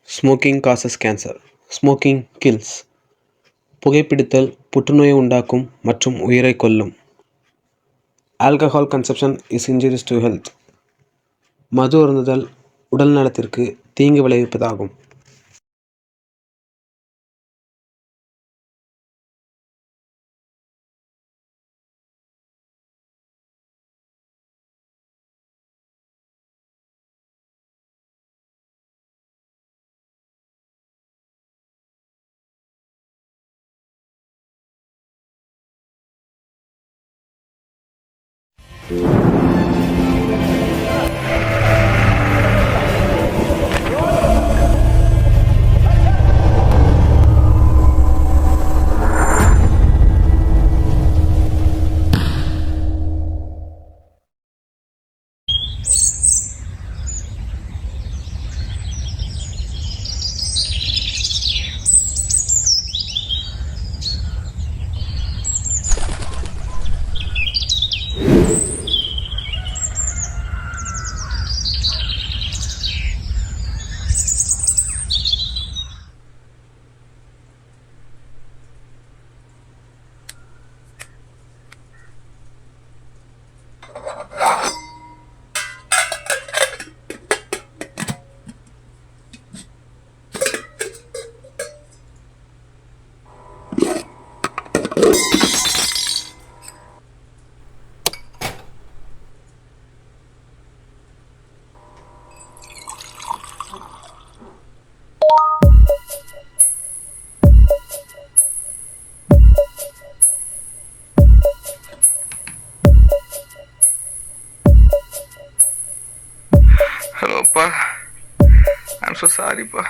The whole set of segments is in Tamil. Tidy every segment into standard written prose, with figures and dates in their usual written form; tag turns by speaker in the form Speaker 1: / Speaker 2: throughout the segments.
Speaker 1: Smoking causes cancer. Smoking kills. புகைப்பிடித்தல் புற்றுநோயை உண்டாக்கும் மற்றும் உயிரை கொல்லும். Alcohol consumption is injurious to health. மது அருந்துதல் உடல் நலத்திற்கு தீங்கு விளைவிப்பதாகும்.
Speaker 2: Hello, Pa. I'm so sorry, Pa.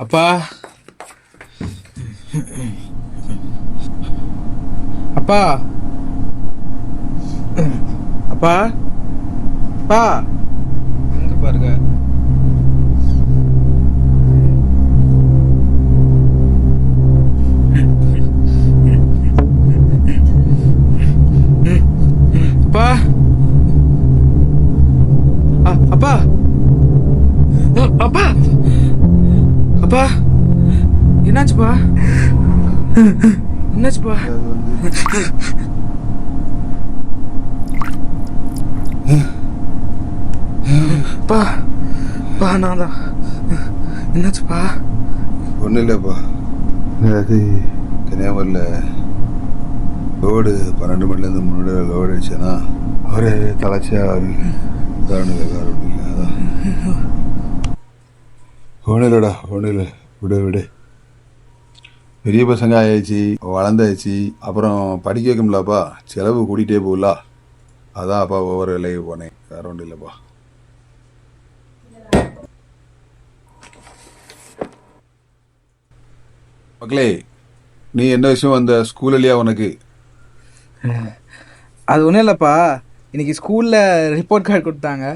Speaker 3: அப்பா அப்பா அப்பா அப்பா எங்க பாருங்க. அப்பா அப்பா அப்பா அப்பா என்னாச்சுப்பா? என்னாச்சுப்பா? பா பா நான் தான். என்னாச்சுப்பா?
Speaker 4: ஒன்றும் இல்லைப்பா, அது கன்னியாகுமரியில் லோடு 12 மணிலேருந்து 3 லோடு அடிச்சேன்னா ஒரே தலைச்சியாக வேறு ஒன்றும் இல்லை. அதான் ஒன்றும் இல்லைடா, ஒன்றும் இல்லை, விடு. பெரிய பசங்க ஆயாச்சு, வளர்ந்தாச்சு, அப்புறம் படிக்க வைக்கும்லப்பா, செலவு கூட்டிகிட்டே போகல. அதான் அப்பா ஒவ்வொரு வேலைக்கு போனேன், வேறு ஒன்றும் இல்லைப்பா. மக்களே, நீ என்ன விஷயம் அந்த ஸ்கூல் இல்லையா உனக்கு?
Speaker 3: அது ஒன்றும் இல்லைப்பா, இன்னைக்கு ஸ்கூலில் ரிப்போர்ட் கார்டு கொடுத்தாங்க.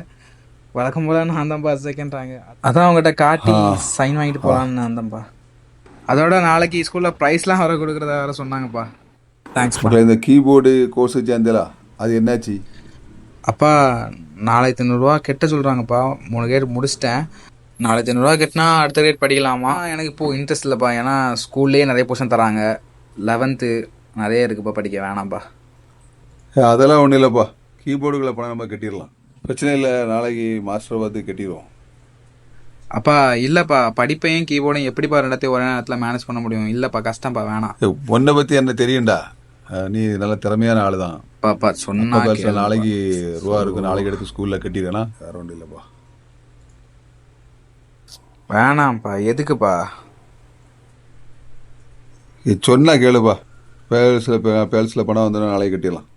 Speaker 3: வழக்கம் போல நான் தான்ப்பா செகண்ட்றாங்க. அதான் அவங்ககிட்ட காட்டி சைன் வாங்கிட்டு போகலான்னு நான் தான்ப்பா. அதோட நாளைக்கு ஸ்கூலில் ப்ரைஸ்லாம் வர கொடுக்குறதா வேறு சொன்னாங்கப்பா. தேங்க்ஸ்
Speaker 4: மக்களே, இந்த கீபோர்டு கோர்ஸ் சேர்ந்தலா, அது என்னாச்சு?
Speaker 3: அப்பா 4500 கெட்ட சொல்கிறாங்கப்பா. 3 கேட் முடிச்சிட்டேன். 4500 கட்டினா அடுத்த கிரேட் படிக்கலாமா? எனக்கு இப்போது இன்ட்ரெஸ்ட் இல்லைப்பா, ஏன்னா ஸ்கூல்லேயே நிறைய போர்ஷன் தராங்க. 11th நிறைய இருக்குப்பா, படிக்க வேணாம்ப்பா.
Speaker 4: அதெல்லாம் ஒன்றும் இல்லைப்பா, கீபோர்டுகளை பணம் நம்ம கட்டிடலாம், பிரச்சனை இல்லை. நாளைக்கு மாஸ்டரை பார்த்து கட்டிடுவோம்.
Speaker 3: அப்பா இல்லைப்பா, படிப்பையும் கீபோர்டையும் எப்படிப்பா ரெண்டத்தையும் ஒரே நேரத்தில் மேனேஜ் பண்ண முடியும்? இல்லைப்பா, கஷ்டம்ப்பா, வேணாம்.
Speaker 4: உன்னை பற்றி என்ன தெரியும்டா, நீ நல்ல திறமையான ஆள் தான்.
Speaker 3: பாப்பா சொன்னா கேளுப்பா.
Speaker 4: நாளைக்கு ரூபா இருக்கு, நாளைக்கு எடுத்து ஸ்கூலில் கட்டிடுவேனா, வேற ஒன்றும் இல்லைப்பா.
Speaker 3: வேணாம்ப்பா, எதுக்குப்பா?
Speaker 4: சொன்னா கேளுப்பா, பேல்ஸில் பணம் வந்தோன்னா நாளைக்கு கட்டிடலாம்.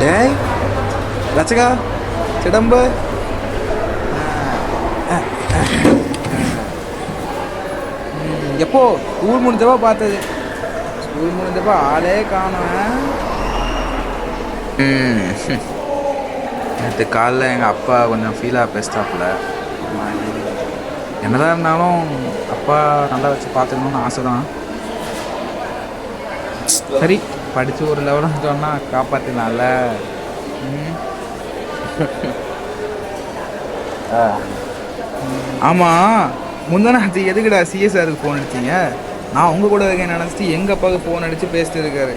Speaker 3: டேய் ரச்சகா சிடம்பு, எப்போ ஸ்கூல் முடிஞ்சப்போ பார்த்தது, ஸ்கூல் முடிஞ்சப்போ ஆளே காணோம். நேற்று காலைல எங்கள் அப்பா கொஞ்சம் ஃபீலாக பேசிட்டாப்புல. என்னதான் இருந்தாலும் அப்பா நல்லா வச்சு பார்த்துக்கணுன்னு ஆசை தான். சரி, படித்து ஒரு லெவலுன்னு சொன்னால் காப்பாற்றினால. ஆமாம், முந்தானத்து எதுக்குடா சிஎஸ்ஆருக்கு ஃபோன் அடிச்சிங்க? நான் உங்கள் கூட இருக்கேன் நினச்சிட்டு எங்கள் அப்பாவுக்கு ஃபோன் அடித்து பேசிட்டு இருக்காரு.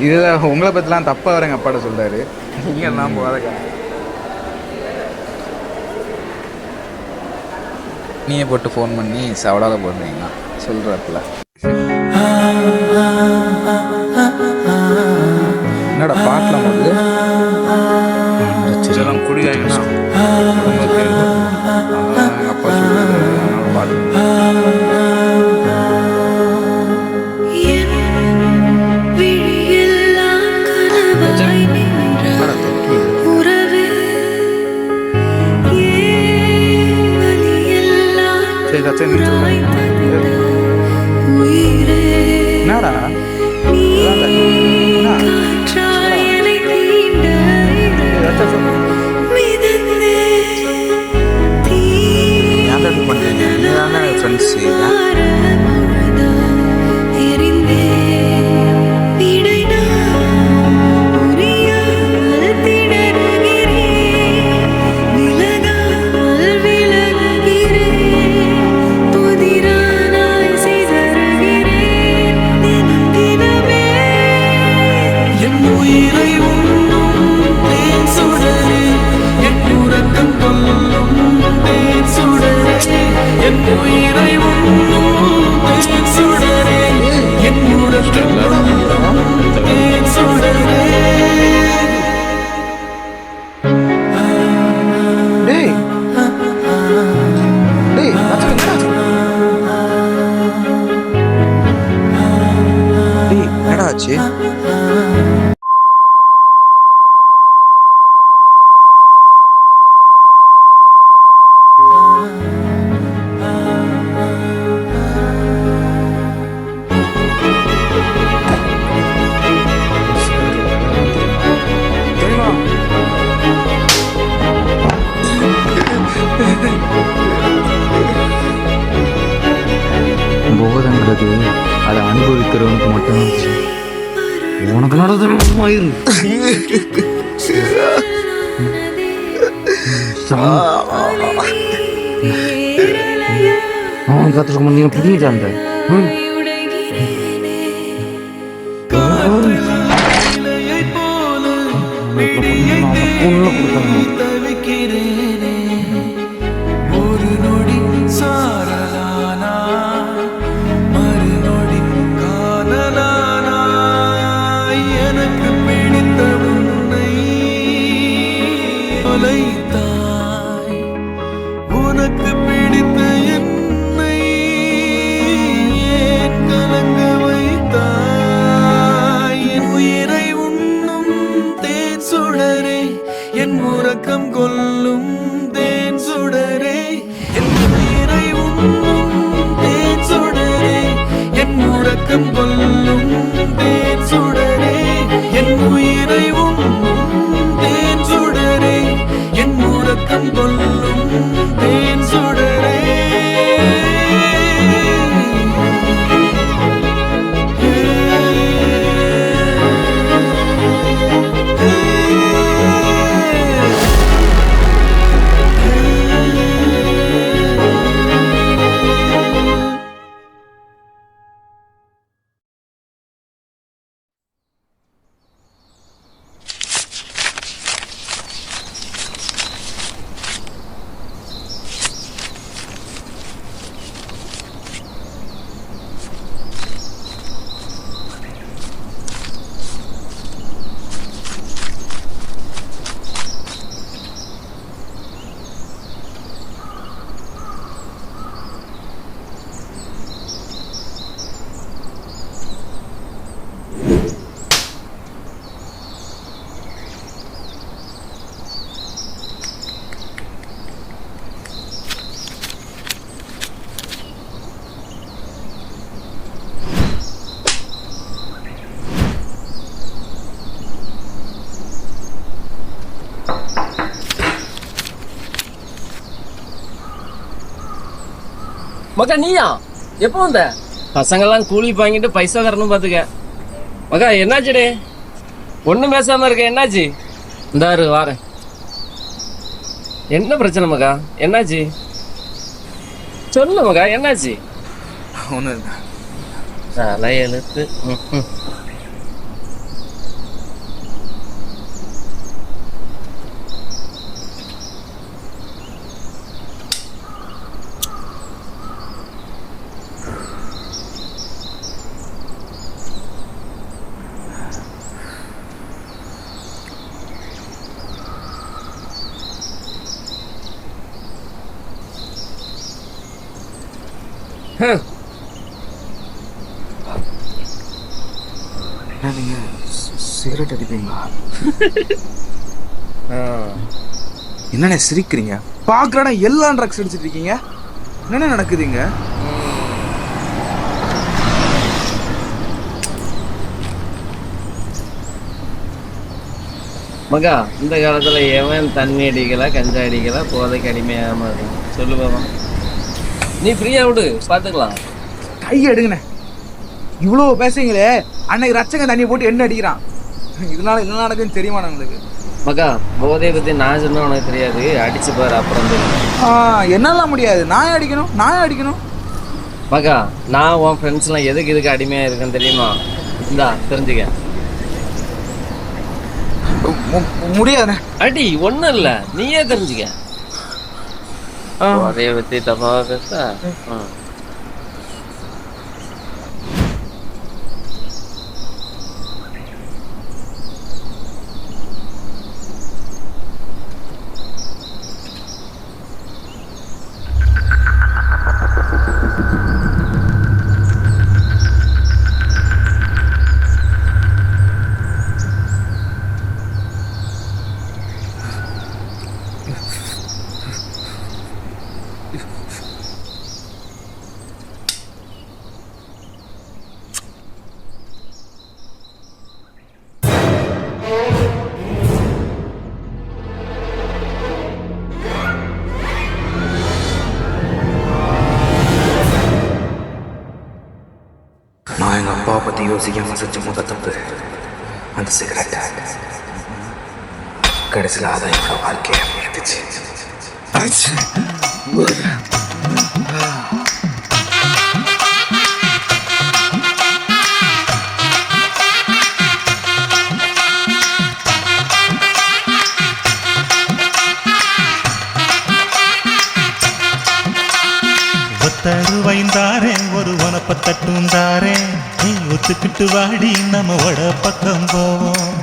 Speaker 3: இதில் உங்களை பற்றிலாம் தப்பாக வர எங்கள் அப்பாட்ட சொல்கிறாரு. நீங்கள் எல்லாம் போகாதக்கா. நீயே போட்டு ஃபோன் பண்ணி சவடால போடுறீங்களா சொல்கிறப்பல. என்னடா பாட்டலாம் போது இதெல்லாம் குடியாங்கன்னா எங்கள் அப்பா சொல்லுறது பாட்டு. என்னடா ஃப்ரெண்ட்ஸ் ஆச்சு. போதங்கிறது அதை அனுபவிக்கிறவனுக்கு மட்டும்தான். உனக்கு நடந்தது அவன் கற்றுக்க நீங்க புரிஞ்சுட்டாங்க.
Speaker 5: ஒரு நொடி சாரலானா மறுநொடி காதலானா எனக்கு பிடித்த உன்னை தொலைத்தாய் உனக்கு பிடித்த என்னை ஏன் கலங்க வைத்தாய் என் உயிரை உண்ணும் தேன் சுடரே உறக்கம் கொல்லும் தேன் சுடரே என் உயிரை உண்ணும் தேன் சுடரே என் உறக்கம் கொல்லும் தேன் சுடரே
Speaker 6: மகா நீயா எப்போ வந்த? பசங்கெல்லாம் கூலி வாங்கிட்டு பைசா தரணும் பாத்துக்க. மகா என்னாச்சுடே ஒன்றும் பேசாம இருக்க? என்னாச்சு? இந்தாரு வாரேன். என்ன பிரச்சனை மகா? என்னாச்சு சொல்லு மகா, என்னாச்சு?
Speaker 3: ஒன்றும் இல்லை.
Speaker 6: தலை எழுத்து.
Speaker 3: நீங்க சிகரெட் அடிப்பீங்களா? என்னண்ணே சிரிக்கிறீங்க? பாக்குறடா எல்லா ட்ரக்ஸ் அடிச்சிட்டு இருக்கீங்க. என்ன நடக்குதுங்க?
Speaker 6: மகா இந்த காலத்துல எவன் தண்ணி அடிக்கல, கஞ்சா அடிக்கல, போதைக்கு அடிமையாம சொல்லு பாபா. நீ ஃப்ரீயா விடு, பாத்துக்கலாம்.
Speaker 3: கை எடுங்கண்ணே. இவ்வளோ பேசுறீங்களே, அன்னைக்கு ரச்சங்க தண்ணி போட்டு என்ன அடிக்கிறான். இதனால என்ன நடக்குன்னு தெரியுமா உங்களுக்கு?
Speaker 6: மகா போதையை பத்தி நான் சொன்னா உனக்கு தெரியாது, அடிச்சு பாரு அப்புறம் தெரியும்.
Speaker 3: என்னால முடியாது. நான் அடிக்கணும்.
Speaker 6: மகா நான் உன் ஃப்ரெண்ட்ஸ் எல்லாம் எதுக்கு அடிமையா இருக்குன்னு தெரியுமா? இந்தா தெரிஞ்சுக்க.
Speaker 3: முடியாதுண்ணே.
Speaker 6: அடி ஒண்ணும் இல்ல, நீயே தெரிஞ்சுக்க. போதையை பத்தி தப்பா பேச.
Speaker 3: நான் எங்கள் அப்பா பற்றி யோசிக்காம செஞ்ச முதல் தப்பு அந்த சிகரெட். கடைசியில் அதான் என்னோட வாழ்க்கையை இருந்துச்சு.
Speaker 7: தருவைந்தாரே ஒரு உனப்ப தட்டுந்தாரே, நீ ஒத்துக்கிட்டு வாடி நம்ம வட பக்கம் போவோம்.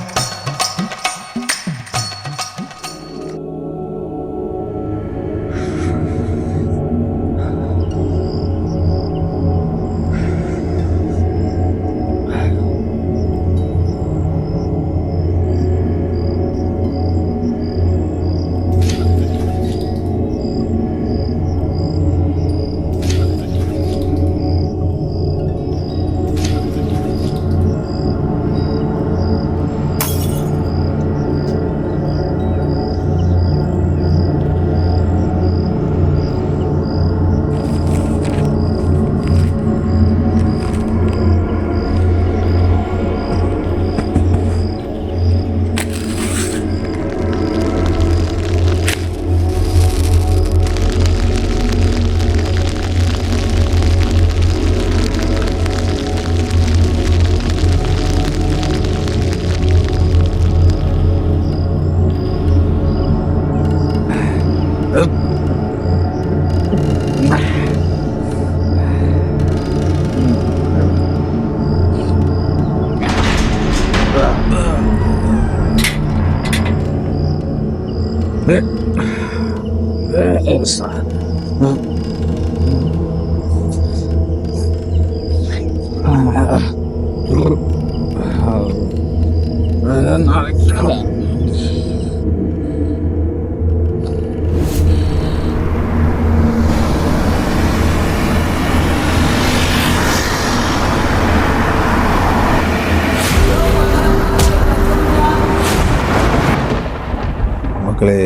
Speaker 4: மக்களே,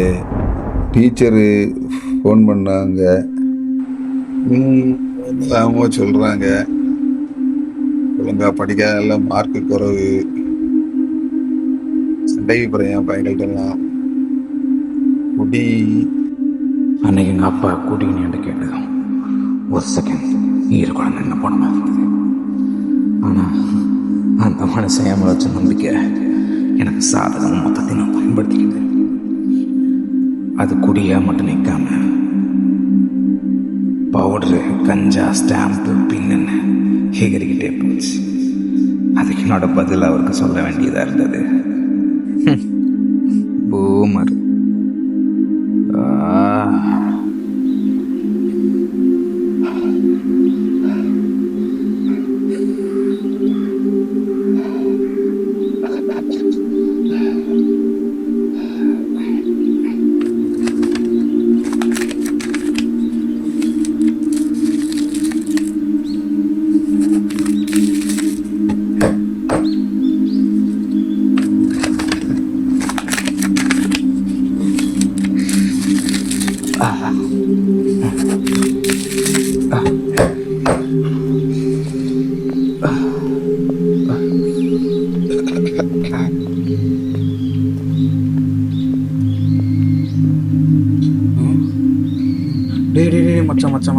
Speaker 4: டீச்சரு ஃபோன் பண்ணாங்க. அவங்க சொல்கிறாங்க ஒழுங்கா படிக்காத, மார்க்கு குறைவு, சண்டைக்கு போகிறேன் பையன்கிட்டலாம், குடி.
Speaker 3: அன்னைக்கு எங்கள் அப்பா குடின்னு கேட்டதும் ஒரு செகண்ட் ஈர குழந்தை என்ன போன மாதிரி இருந்தது. ஆனால் அந்த மனுஷன் ஏன் வச்ச நம்பிக்கை எனக்கு சாதகம் மொத்தத்தை நான் பயன்படுத்திக்கிது. அது குடியா மட்டும் நிற்காம பவுடரு, கஞ்சா, ஸ்டாம்பு, பின்னு எகிரிக்கிட்டே போச்சு. அதுக்கு என்னோட பதில் அவருக்கு சொல்ல வேண்டியதாக இருந்தது. பூமர்.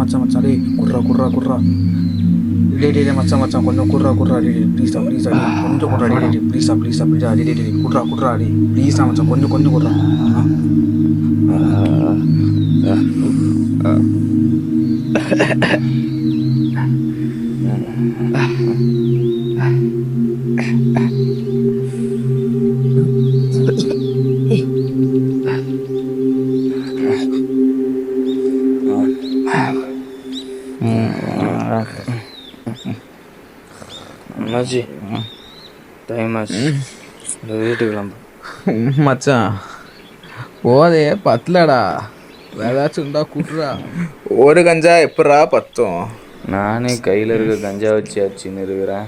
Speaker 3: மச்சான் டேய் குர்ரா டேய் மச்சான் கொஞ்சம் குர்ரா டேய் ப்ளீஸ் கொஞ்சம் குர்ரா டேய் ப்ளீஸ் டேய் குர்ரா டேய் ப்ளீஸ் மச்சான் கொஞ்சம் குர்ரா.
Speaker 6: அண்ணாச்சி டைம் ஆச்சு, இந்த வீட்டுக்கு கிளம்பு.
Speaker 3: மச்சான் போதே பத்தலடா, ஏதாச்சும் இருந்தா கூட்டுறா. ஒரு கஞ்சா எப்படா பத்தும்?
Speaker 6: நானே கையில் இருக்க கஞ்சா வச்சு அடிச்சுன்னு இருக்கிறேன்,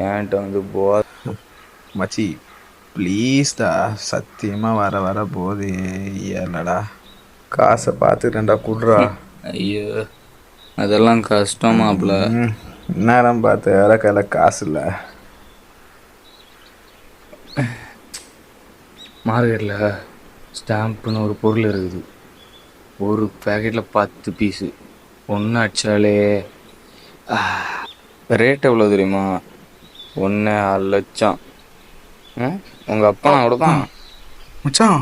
Speaker 6: ஏன்ட்ட வந்து
Speaker 3: மச்சி ப்ளீஸ்டா, சத்தியமாக வர போதே ஏலடா, காசை பார்த்துட்டேன்டா கூட்டுறா.
Speaker 6: ஐயோ அதெல்லாம் கஷ்டமாப்ல.
Speaker 3: நேரம் பார்த்து வேற கையில் காசு இல்லை.
Speaker 6: மார்க்கெட்டில் ஸ்டாம்ப்புன்னு ஒரு பொருள் இருக்குது. ஒரு பேக்கெட்டில் 10 பீஸு. ஒன்று அடித்தாலே ரேட் எவ்வளோ தெரியுமா? 1.5 லட்சம். உங்கள் அப்பா நான் கூட தான்.
Speaker 3: மச்சான்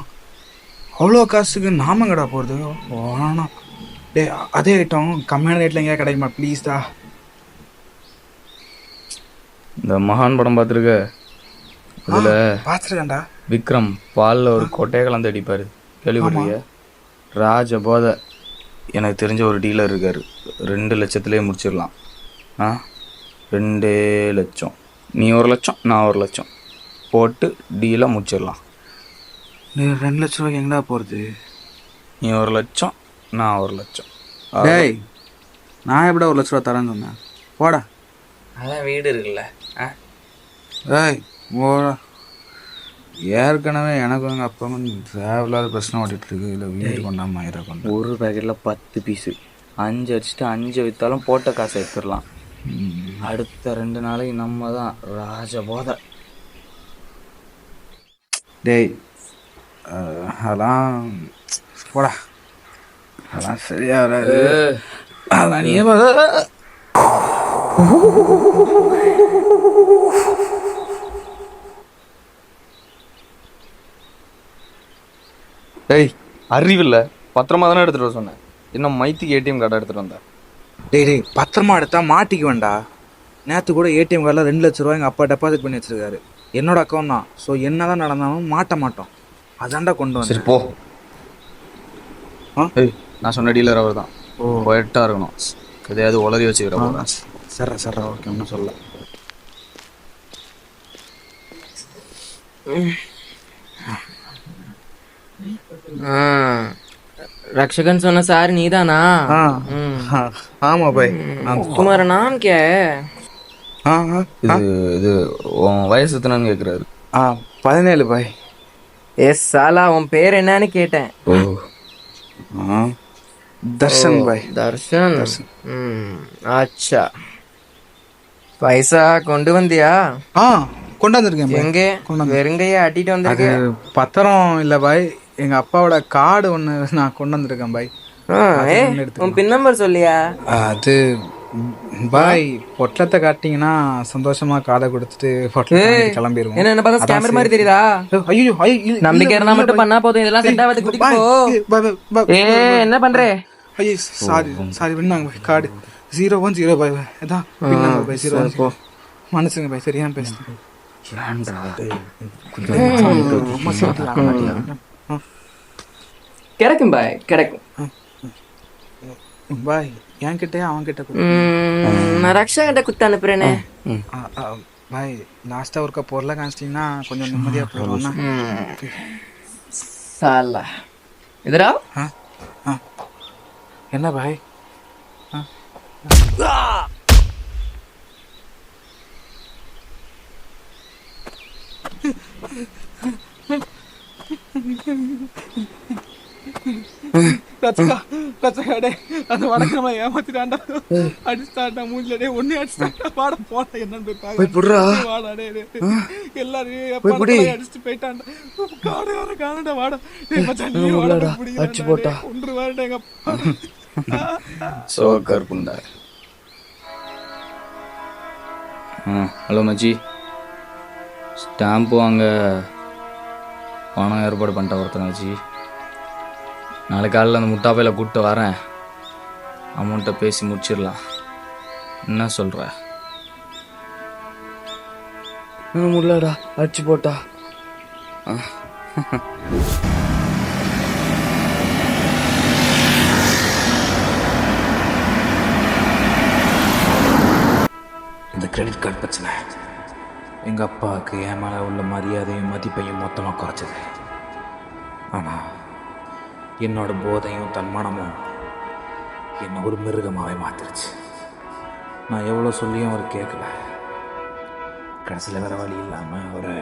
Speaker 3: அவ்வளோ காசுக்கு நாமங்கடா போகிறது வேணாம். டே அதே ஐட்டம் கம்மியான ரேட்டில் எங்கேயா கிடைக்குமா ப்ளீஸ்டா?
Speaker 6: இந்த மகான் படம் பார்த்துருக்க? அதில்
Speaker 3: பார்த்துருக்கேன்டா.
Speaker 6: விக்ரம் பாலில் ஒரு கொட்டையை கலந்து அடிப்பார், கேள்விப்பட்டிருக்கிய? ராஜபோதை. எனக்கு தெரிஞ்ச ஒரு டீலர் இருக்கார், 2 லட்சத்துலேயே முடிச்சிடலாம். 2 லட்சம், நீ 1 லட்சம் நான் 1 லட்சம் போட்டு டீலாக முடிச்சிடலாம்.
Speaker 3: நீ 2 லட்ச ரூபாய்க்கு எங்கடா போகிறது?
Speaker 6: நீ 1 லட்சம் நான் 1 லட்சம்.
Speaker 3: டேய் நான் எப்படா 1 லட்ச ரூபா தரேன்னு சொன்னேன்? போடா.
Speaker 6: அதான் வீடு இருக்குல்ல.
Speaker 3: ஏய் போடா. ஏற்கனவே எனக்கும் எங்கள் அப்பாவும் தேவையில்லாத பிரச்சனை ஓட்டிகிட்டு இருக்கு, இல்லை வீடு கொண்டாமல் ஆயிரம்.
Speaker 6: ஒரு பேக்கெட்டில் 10 பீஸு, 5 அடிச்சுட்டு 5 விற்றாலும் போட்ட காசை எடுத்துடலாம். அடுத்த 2 நாளைக்கு நம்ம தான் ராஜபோதை.
Speaker 3: டேய் அதெல்லாம் போடா, அதெல்லாம் சரியா வராது. அதான் நீ
Speaker 6: டேய் அறிவில்லை, பத்திரமா தானே எடுத்துகிட்டு வர சொன்னேன். இன்னும் மைத்திக்கு ஏடிஎம் கார்டை எடுத்துகிட்டு வந்தேன்.
Speaker 3: டேய் பத்திரமா எடுத்தா மாட்டிக்க வேண்டா. நேற்று கூட ஏடிஎம் கார்டில் 2 லட்ச ரூபா எங்கள் அப்பா டெபாசிட் பண்ணி வச்சிருக்காரு. என்னோட அக்கௌண்ட் தான். ஸோ என்ன தான் நடந்தாலும் மாட்ட மாட்டோம். அதான்டா கொண்டு வந்து.
Speaker 6: சரி போ. ஏய் நான் சொன்ன டீலர் அவர் தான். போயிட்டா இருக்கணும், எதையாவது உளறி வச்சுக்கிற போகிறேன்.
Speaker 3: சரி ஓகே, ஒன்றும் சொல்ல.
Speaker 8: रक्षकन सोना सार नीदाना?
Speaker 3: हाँ भाई.
Speaker 8: तुम्हारा नाम क्या है?
Speaker 6: இது உன் வயசு எத்தனைன்னு கேட்குறாரு.
Speaker 3: 17 பாய்.
Speaker 8: எஸ் சாலா உன் பேர் என்னன்னு கேட்டேன்.
Speaker 3: தர்ஷன் பாய்.
Speaker 8: தர்ஷன். அச்சா, பைசா கொண்டு வந்தியா?
Speaker 3: கொண்டு வந்திருக்கேன்.
Speaker 8: எங்கே? வெறுங்கைய அட்டிட்டு வந்திருக்கேன்.
Speaker 3: பத்திரம் இல்லை பாய், எங்க அப்பாவோட கார்டு ஒன்று நான் கொண்டு வந்திருக்கேன் பாய்.
Speaker 8: உன் பின் நம்பர் சொல்லியா?
Speaker 3: அது பாய் பொட்டலத்தை காட்டிங்கன்னா சந்தோஷமா கார்டை கொடுத்துட்டு பொட்டலத்தை கிளம்பிடுவோம்.
Speaker 8: என்ன பார்த்தா ஸ்கேமர் மாதிரி தெரியுதா?
Speaker 3: ஐயோ
Speaker 8: நம்பிக்கை இருந்தா மட்டும் பண்ணா போதும், இதெல்லாம் செட்டாவது குடிக்கோ. என்ன பண்றே?
Speaker 3: ஐயோ சாரி விண்ணாங்க பாய். கார்டு 010 பாய். அதான் பின் நம்பர் பாய் 010. மனசுங்க பாய், சரியா பேசுறேன்.
Speaker 8: கிடைக்கும் பாய், கிடைக்கும்
Speaker 3: பாய். என் கிட்டே அவன் கிட்ட
Speaker 8: நான் ரக்ஷா கிட்ட குத்து அனுப்புறேனே
Speaker 3: பாய். லாஸ்டா ஒருக்கா பொருளை காமிச்சிட்டீங்கன்னா கொஞ்சம் நிம்மதியா போயிடுவோம்னா.
Speaker 8: சாலா இதரா.
Speaker 3: என்ன பாய்? அந்த வடக்கிழமை ஏமாத்திட்டாண்டா, அடிச்சுட்டாண்டா மூஞ்சிலே ஒன்னே அடிச்சுட்டாண்டா. வாட போட என்னன்னு போய் பாடாடே எல்லாரும் அடிச்சுட்டு போயிட்டாண்டா. காணடா வாடா அடிச்சு போட்டா ஒன்று வாடா எங்க
Speaker 6: சோக்கர் புண்டா. ஹலோ மச்சி, ஸ்டாம்ப்பு வாங்க பணம் ஏற்பாடு பண்ணிட்டேன் ஒருத்தனை வச்சு. நாளைக்கு காலையில் அந்த முட்டாப்பையில் கூப்பிட்டு வரேன், அமௌண்ட்டை பேசி முடிச்சிடலாம். என்ன சொல்கிற?
Speaker 8: முடியலடா அடிச்சு போட்டா.
Speaker 3: இந்த கிரெடிட் கார்டு பிரச்சனை எங்கள் அப்பாவுக்கு என் மேலே உள்ள மரியாதையும் மதிப்பையும் மொத்தமாக குறைச்சது. ஆனால் என்னோட போதையும் தன்மானமும் என்னை ஒரு மிருகமாகவே மாற்றிருச்சு. நான் எவ்வளோ சொல்லியும் அவர் கேட்கல. கடைசியில் வேறு வழி இல்லாமல் ஒரு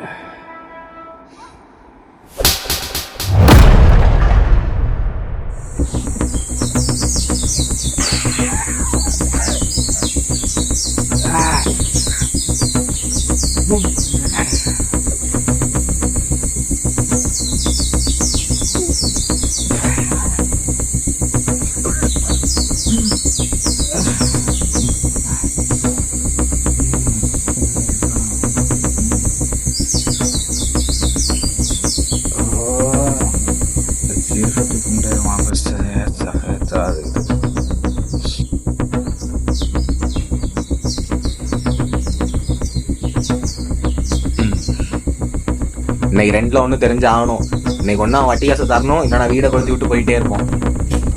Speaker 9: இன்னைக்கு ரெண்டில் ஒன்று தெரிஞ்சு ஆகணும். இன்னைக்கு ஒன்றா வட்டி காசு தரணும், இல்லைனா வீடை கொடுத்து விட்டு போயிட்டே இருப்போம்.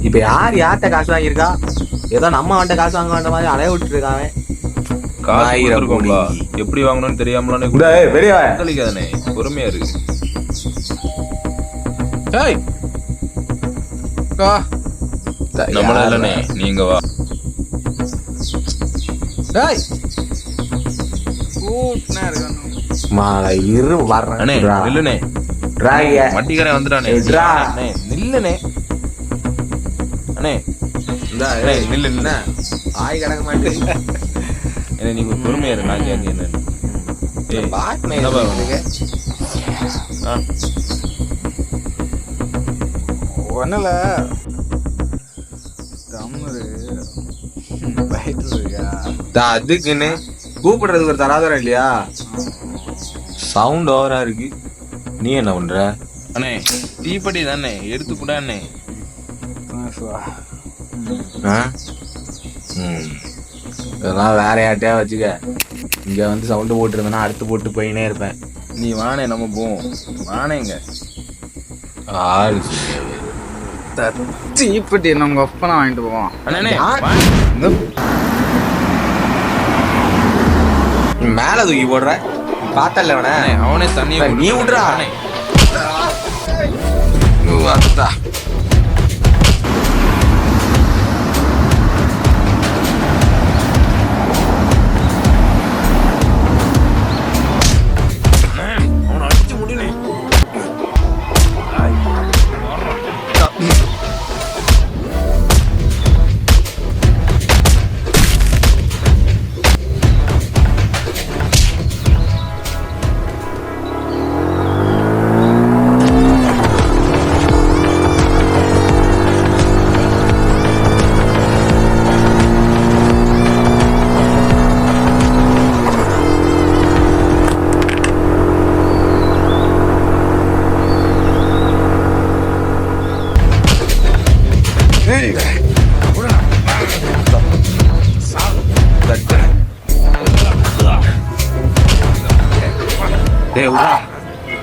Speaker 9: இப்போ யார்கிட்ட காசு வாங்கியிருக்கா? ஏதோ நம்ம அவன்கிட்ட காசு வாங்க வேண்ட மாதிரி அலைய விட்டுட்டு இருக்காங்க.
Speaker 10: எப்படி வாங்கணும்னு தெரியாமலானே பெரியாதானே. பொறுமையா இருக்கு. நம்மள இல்லனே, நீங்க வா. வட்டிக்காரன் வந்துட்டானே.
Speaker 9: நில்லுனே அண்ணே, நில்லு நின்ன ஆய் கிடக்க மாட்டேன்.
Speaker 10: நீங்க பொறுமையா இரு, நான் கேட்க என்னன்னு.
Speaker 3: ஒன்னுல
Speaker 9: அதுக்குன்னு கூப்பிடுறதுக்கு ஒரு தராதரம் இல்லையா?
Speaker 10: சவுண்ட் ஓவரா இருக்கு. நீ என்ன பண்ற? அண்ணே தீப்பெட்டி தானே எடுத்து கூட அண்ணே.
Speaker 9: இதெல்லாம் வேற யார்ட்டையா வச்சுக்க. இங்க வந்து சவுண்டு போட்டு இருந்தேன்னா அடுத்து போட்டு போயினே இருப்பேன்.
Speaker 10: நீ வானே, நம்ம போவோம். வானேங்க.
Speaker 3: தீப்பெட்டி என்ன உங்க அப்பா நான் வாங்கிட்டு போவான்.
Speaker 6: அண்ணே
Speaker 3: இந்த
Speaker 9: மேல தூக்கி போடுற பார்த்தல அவன
Speaker 6: அவனே தண்ணியை
Speaker 9: நீ விடுறா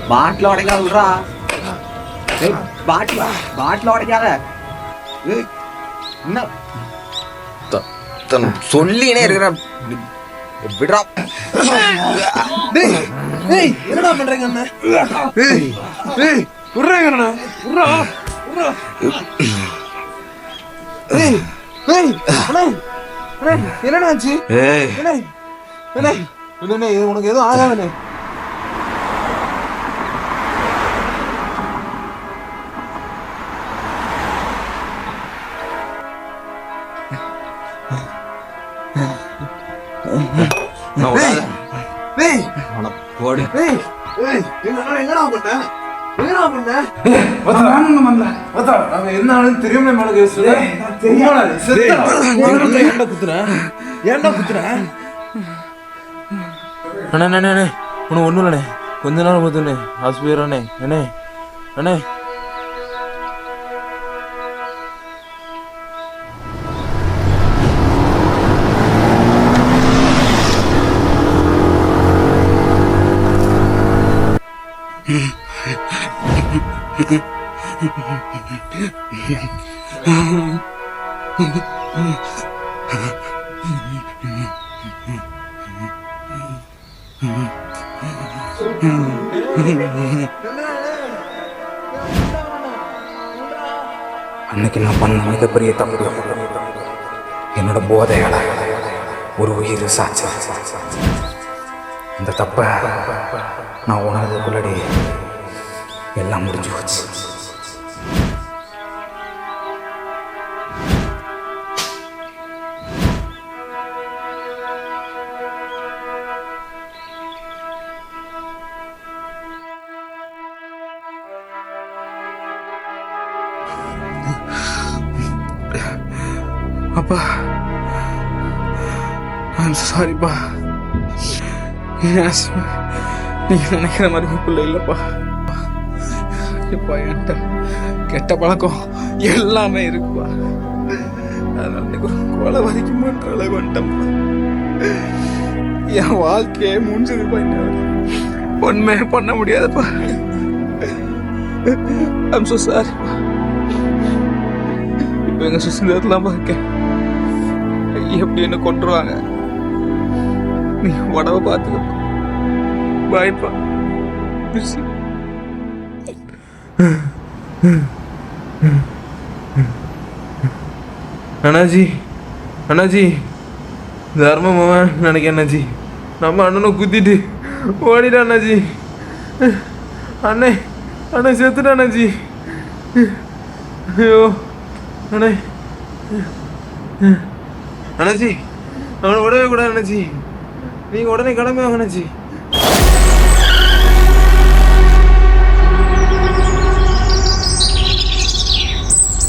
Speaker 9: பாட்டில் உடைக்காத விட்றா. பாட்டில் உடைக்காத என்ன சொல்லினே இருக்கிற விடுறா. என்னடா பண்றீங்க அண்ணா? என்னடாச்சு? உனக்கு எதுவும் ஆகாதே.
Speaker 10: ஒன்னும் இல்லண்ணே, கொஞ்ச நாள் பார்த்துண்ணே ஹாஸ்பிட்டல் அண்ணே. அண்ணே
Speaker 3: அன்னைக்கு நான் பண்ண மிகப்பெரிய தப்பு. என்னோட போதையால ஒரு உயிர் சாட்சி. இந்த தப்ப நான் உணர்றதுக்குள்ளடி எல்லாம் முடிஞ்சு போச்சு. அப்பா, ஐம் சாரிப்பா. நீங்க நினைக்கிற மாதிரி உங்களுக்குள்ள இல்லப்பா. இப்பா என்கிட்ட கெட்ட பழக்கம் எல்லாமே இருக்குப்பா. அதனால கொலை வரைக்கும் பண்ற அளவு வந்துட்டப்பா. என் வாழ்க்கையே முடிஞ்சதுப்பா. ஒண்ணுமே பண்ண முடியாதுப்பா. ஐம் சோ சாரிப்பா. இப்ப எங்க சுசிந்ததுலாம் இருக்கேன். எப்படி என்ன கொண்டுருவாங்க. நீ உடம்ப பார்த்துக்கப்பா. பாய்ப்பா.
Speaker 10: அண்ணாஜி தர்மமாவன் நினைக்க அண்ணாஜி. நம்ம அண்ணனை குத்திட்டு ஓடிட அண்ணாஜி. அண்ணே செத்துட்ட அண்ணாஜி. ஐயோ அண்ணாச்சி, அவனை விடவே கூடாது அண்ணாச்சி. நீங்க உடனே கிளம்பி வாங்க அண்ணாச்சி.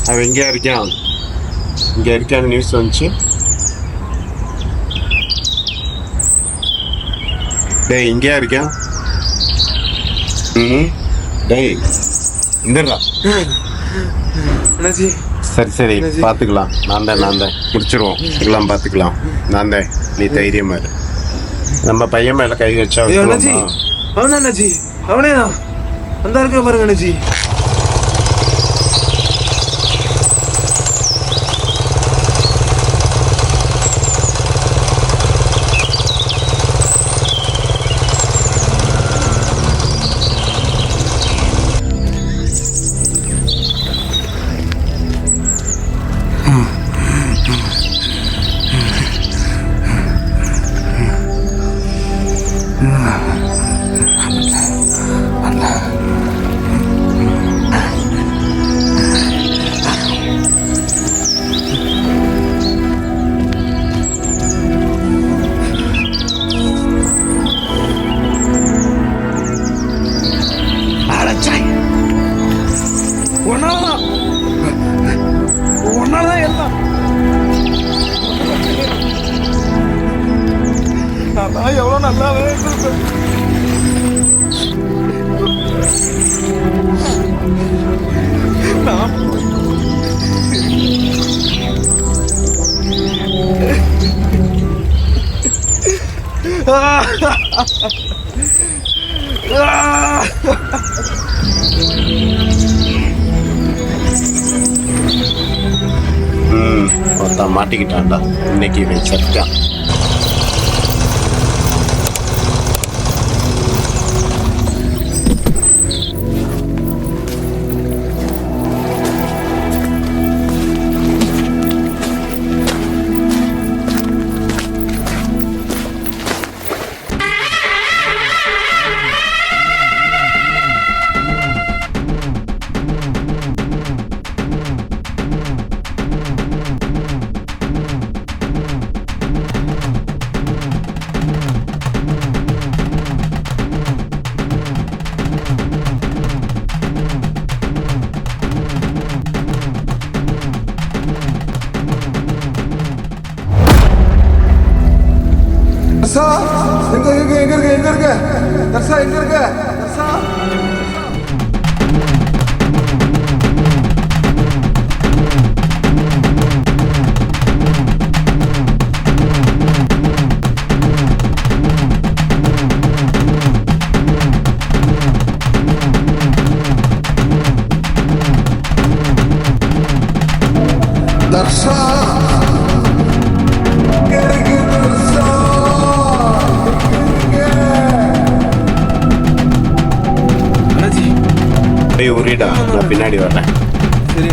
Speaker 11: அவன் எங்கேயா இருக்கான்? இங்கே இருக்கான்னு நியூஸ் வந்துச்சு. டேய் இங்கேயா இருக்கான்? டேய் இந்தடா
Speaker 10: அண்ணாச்சி.
Speaker 11: சரி பார்த்துக்கலாம். நான் தான் முடிச்சிருவோம். எல்லாம் பார்த்துக்கலாம். நான் தான். நீ தைரியமா இரு. நம்ம பையன் மேல கை வச்சா
Speaker 10: அண்ணாச்சி, அவனா அண்ணாச்சி? அவனே தான் அந்த இருக்க பாருங்க அண்ணாச்சி.
Speaker 11: ஒருத்தன் மாட்டிக்கிட்டான்டா. இன்னைக்கு இவன் செத்தான்.
Speaker 4: எங்க இருக்க தர்சா? எங்க இருக்க தர்சா? தர்சா
Speaker 11: உரிடா, நான் பின்னாடி வர்றேன்.
Speaker 3: சரி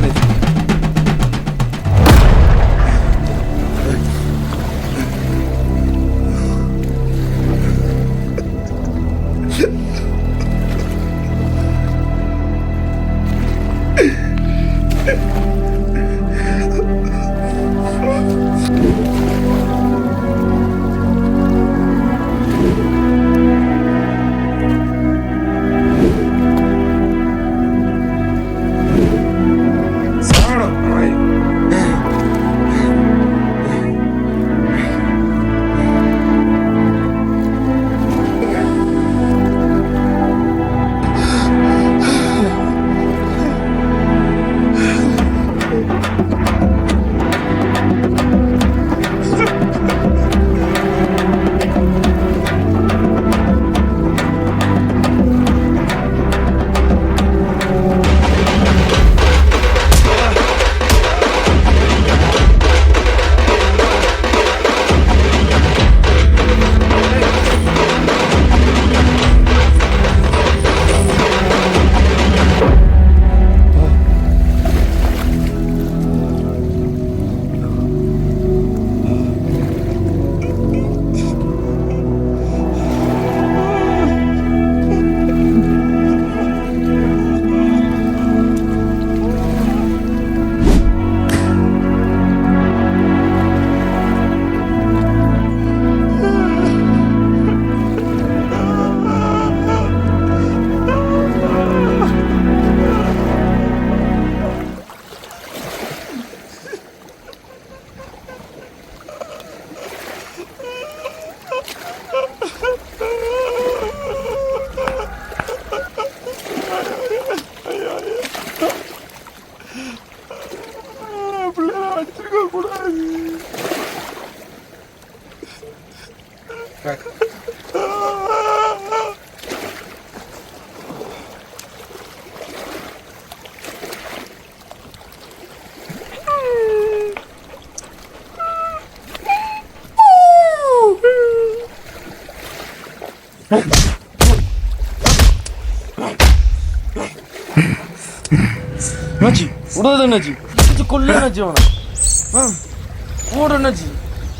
Speaker 3: அண்ணாச்சி.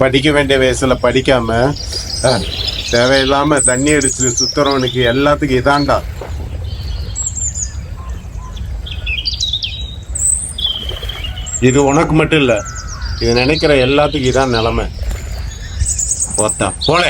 Speaker 11: படிக்க வேண்டிய வயசுல படிக்காம தேவையில்லாம தண்ணி அடிச்சு சுத்துறவனுக்கு எல்லாத்துக்கும் இதாண்டா. இது உனக்கு மட்டும் இல்ல, இது நினைக்கிற எல்லாத்துக்கும் இதான் நிலைமை. போல